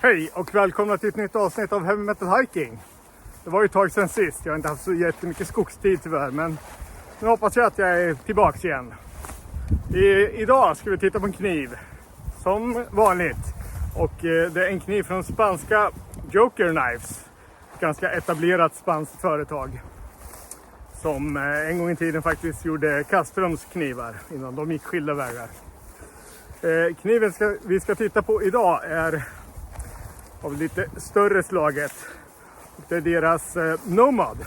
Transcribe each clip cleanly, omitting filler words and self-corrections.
Hej och välkomna till ett nytt avsnitt av Heavy Metal Hiking. Det var ju ett tag sedan sist, jag har inte haft så jättemycket skogstid tyvärr, men nu hoppas jag att jag är tillbaka igen. Idag ska vi titta på en kniv, som vanligt. Och det är en kniv från spanska Joker Knives. Ganska etablerat spanskt företag. Som en gång i tiden faktiskt gjorde Castrums knivar innan de gick skilda vägar. Kniven vi ska titta på idag är av lite större slaget. Och det är deras Nomad.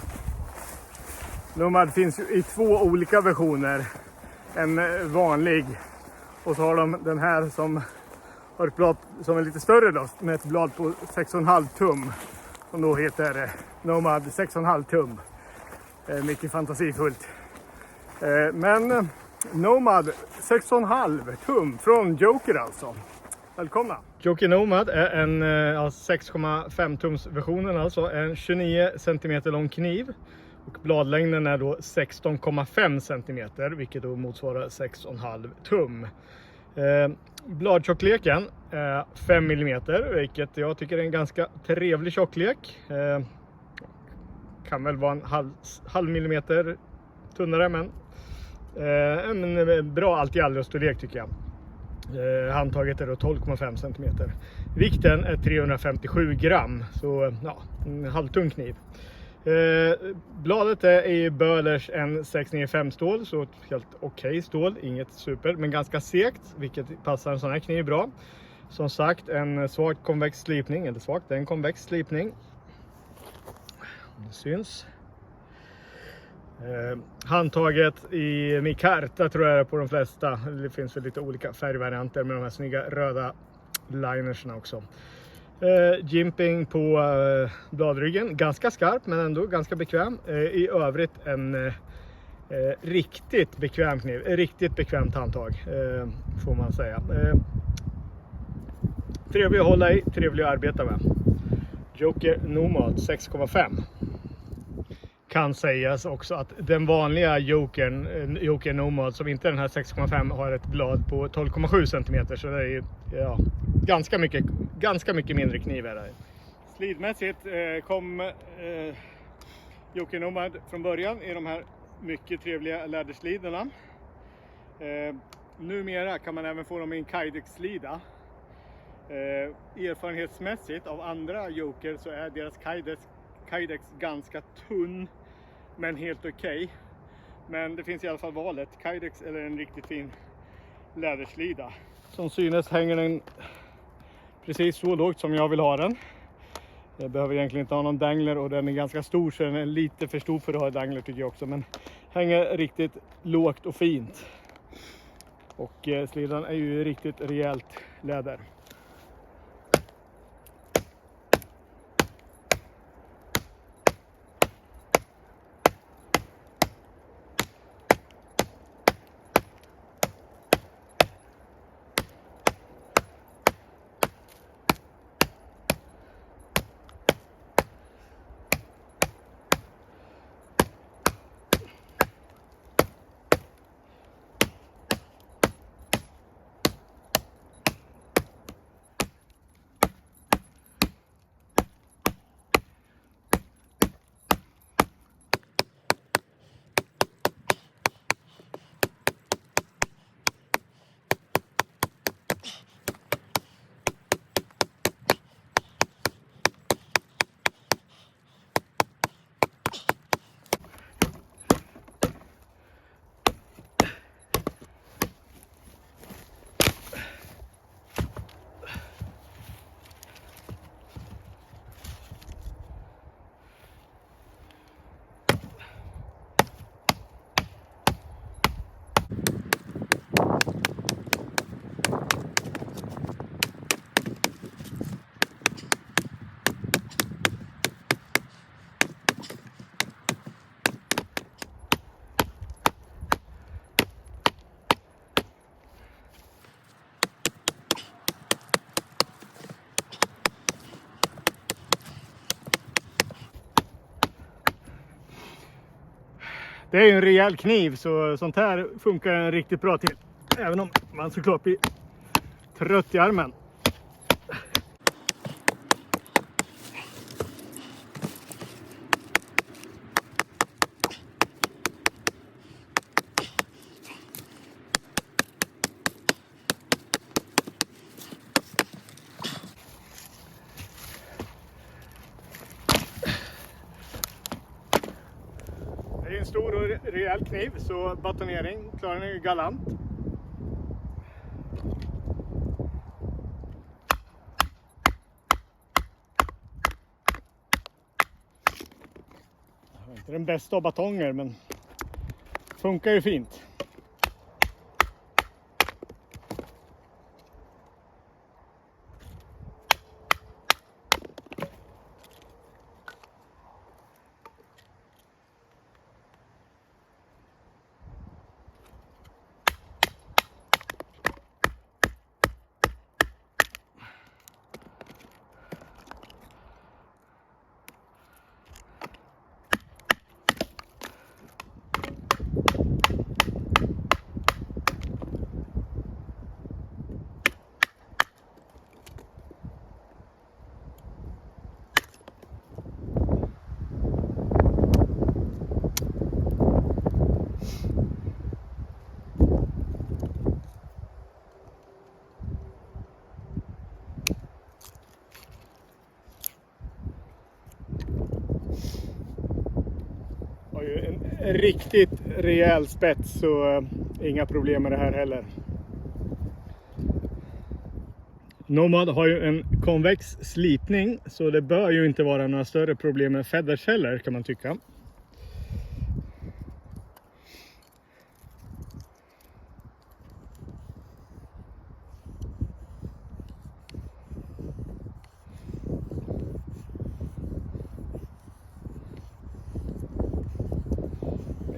Nomad finns ju i två olika versioner. En vanlig och så har de den här som har ett blad som är lite större då, med ett blad på 6,5 tum. Som då heter Nomad 6,5 tum. Mycket fantasifullt. Men Nomad 6,5 tum från Joker alltså. Välkomna! Joker Nomad är en 6,5 tums versionen, alltså en 29 cm lång kniv. Och bladlängden är då 16,5 cm, vilket då motsvarar 6,5 tum. Bladtjockleken är 5 mm, vilket jag tycker är en ganska trevlig tjocklek. Kan väl vara en halv millimeter tunnare, men en bra allt i allo storlek tycker jag. Handtaget är då 12,5 cm. Vikten är 357 gram, så ja, en halvtung kniv. Bladet är i Böhlers N695 stål, så ett helt okej stål, inget super, men ganska segt, vilket passar en sån här kniv bra. Som sagt, en svagt konvex slipning, eller svagt, det är en konvex slipning. Det syns. Handtaget i mikarta tror jag är på de flesta. Det finns väl lite olika färgvarianter med de här snygga röda linerserna också. Jimping på bladryggen, ganska skarp men ändå ganska bekväm. I övrigt en riktigt bekväm kniv, riktigt bekvämt handtag får man säga. Trevlig att hålla i, trevlig att arbeta med. Joker Nomad 6,5. Kan sägas också att den vanliga Joker Nomad, som inte är den här 6,5, har ett blad på 12,7 cm, så det är ja, ganska mycket mindre kniv är det. Slidmässigt kom Joker Nomad från början i de här mycket trevliga läderslidorna. Numera kan man även få dem i en Kydex-slida. Erfarenhetsmässigt av andra Joker så är deras Kydex ganska tunn men helt okej. Men det finns i alla fall valet, Kydex eller en riktigt fin läderslida. Som synes hänger den precis så lågt som jag vill ha den. Jag behöver egentligen inte ha någon dangler och den är ganska stor, så den är lite för stor för att ha dangler tycker jag också. Men hänger riktigt lågt och fint. Och slidan är ju riktigt rejält läder. Det är ju en rejäl kniv, så sånt här funkar den riktigt bra till. Även om man såklart blir trött i armen. rejäl kniv, så batonering klarar den ju galant. Inte den bästa av batonger, men funkar ju fint. Har ju en riktigt rejäl spets, så inga problem med det här heller. Nomad har ju en konvex slipning, så det bör ju inte vara några större problem med feathers heller, kan man tycka.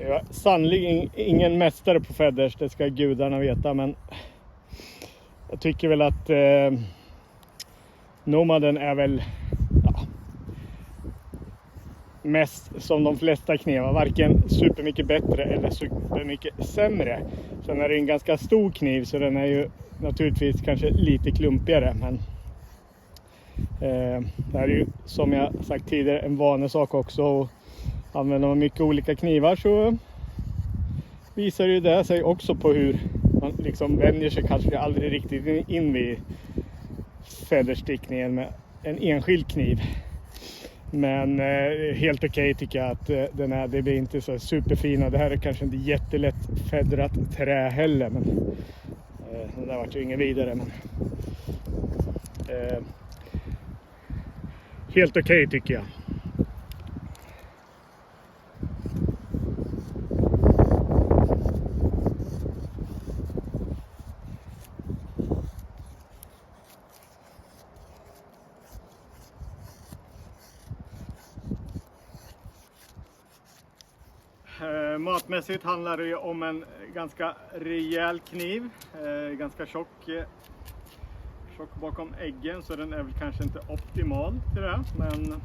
Jag är sannolikt ingen mästare på feathers, det ska gudarna veta, men jag tycker väl att Nomaden är väl mest som de flesta knivar, varken supermycket bättre eller supermycket sämre. Sen är det en ganska stor kniv, så den är ju naturligtvis kanske lite klumpigare, men det här är ju, som jag sagt tidigare, en vanesak också. Och använder man mycket olika knivar så visar ju det sig också på hur man liksom vänjer sig kanske aldrig riktigt in vid featherstickningen med en enskild kniv. Men helt okej tycker jag att det blir inte så superfina. Det här är kanske inte jättelätt feathrat trä heller, men det där var ju ingen vidare. Men, helt okej tycker jag. Matmässigt handlar det om en ganska rejäl kniv, ganska tjock bakom äggen, så den är väl kanske inte optimal till det, men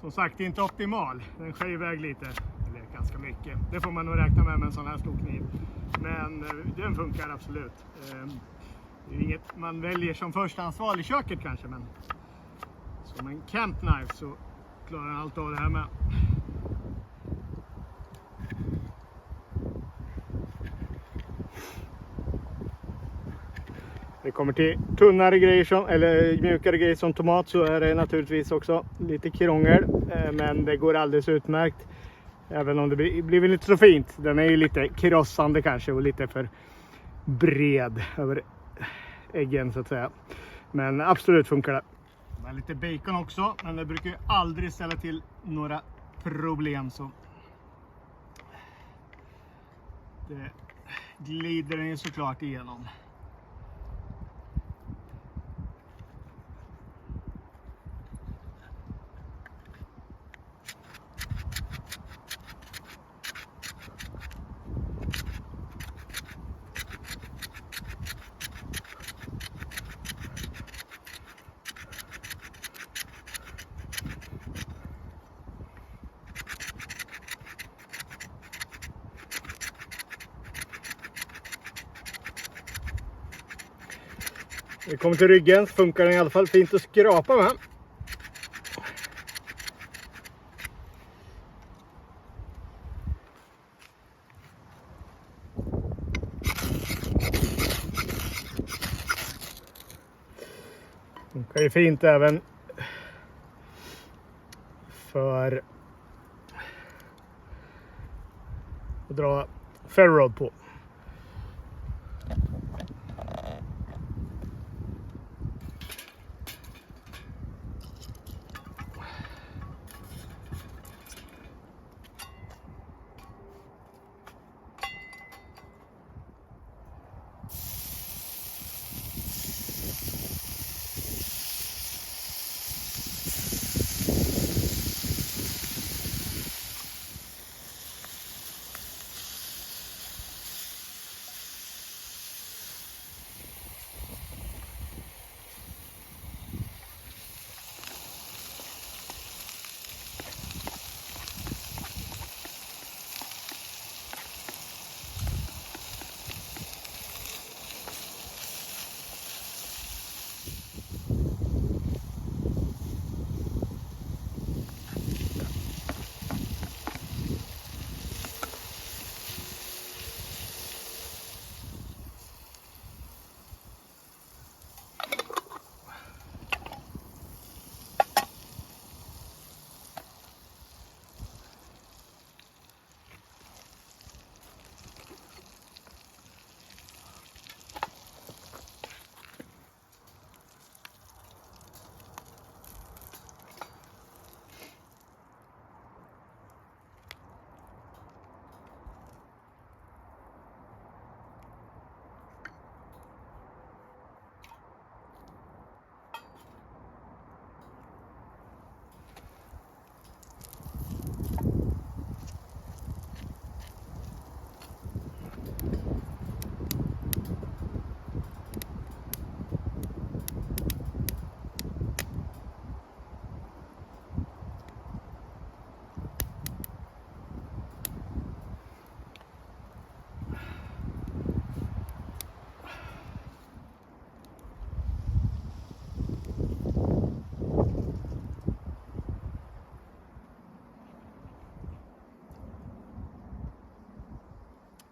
som sagt inte optimal. Den skär iväg lite, eller ganska mycket. Det får man nog räkna med en sån här stor kniv. Men den funkar absolut. Det är inget man väljer som förstahandsval i köket kanske, men som en camp knife så klarar den allt av det här med. Det kommer till tunnare grejer eller mjukare grejer som tomat, så är det naturligtvis också lite krångel. Men det går alldeles utmärkt. Även om det blir väl inte så fint. Den är ju lite krossande kanske och lite för bred över äggen så att säga. Men absolut funkar det. Det är lite bacon också, men det brukar ju aldrig ställa till några problem, så det glider den ju såklart igenom. Vi kommer till ryggen så funkar den i alla fall fint att skrapa med. Funkar ju fint även för att dra ferrod på.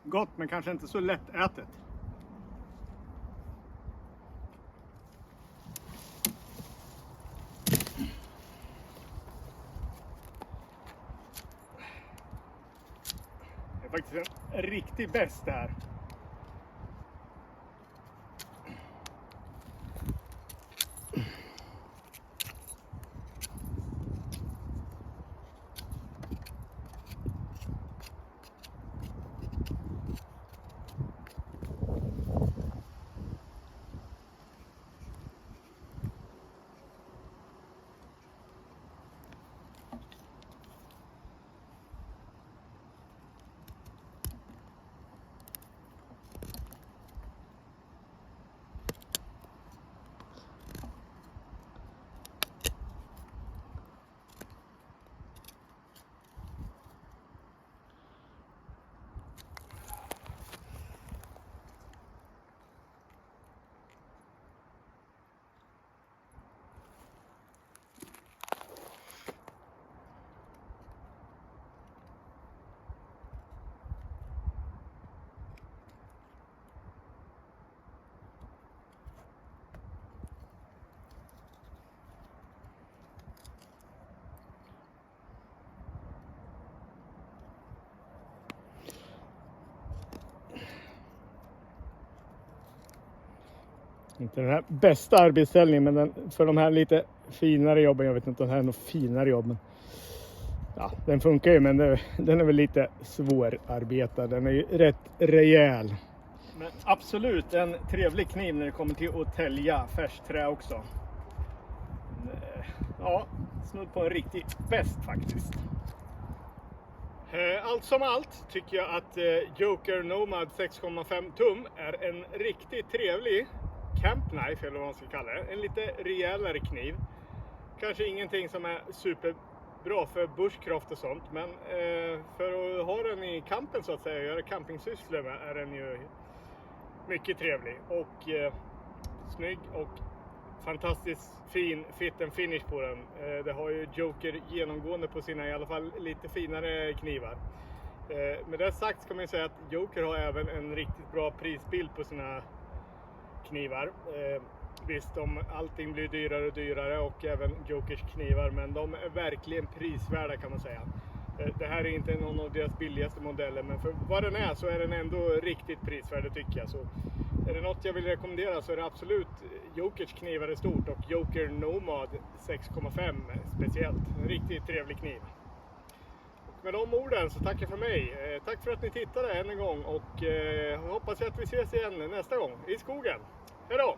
Gott, men kanske inte så lättätet. Det är faktiskt en riktig bäst här. Inte den här bästa arbetsställningen, men för de här lite finare jobben, jag vet inte om det här är något finare jobb, men ja, den funkar ju, men den är väl lite svårarbetad. Den är ju rätt rejäl. Men absolut en trevlig kniv när det kommer till att tälja färsträ också. Ja, snudd på en riktig bäst faktiskt. Allt som allt tycker jag att Joker Nomad 6,5 tum är en riktigt trevlig camp knife, eller vad man ska kalla det. En lite rejälare kniv. Kanske ingenting som är superbra för bushcraft och sånt, men för att ha den i campen så att säga, göra campingsysslor med, är den ju mycket trevlig. Och snygg och fantastiskt fin fit and finish på den. Det har ju Joker genomgående på sina i alla fall lite finare knivar. Med det sagt ska man säga att Joker har även en riktigt bra prisbild på sina knivar. Visst, allting blir dyrare och dyrare och även Jokers knivar, men de är verkligen prisvärda kan man säga. Det här är inte någon av deras billigaste modeller, men för vad den är så är den ändå riktigt prisvärd tycker jag. Så är det något jag vill rekommendera så är det absolut Jokers knivar är stort och Joker Nomad 6,5 speciellt. En riktigt trevlig kniv. Och med de orden så tackar jag för mig. Tack för att ni tittade än en gång och hoppas att vi ses igen nästa gång i skogen. Hej då!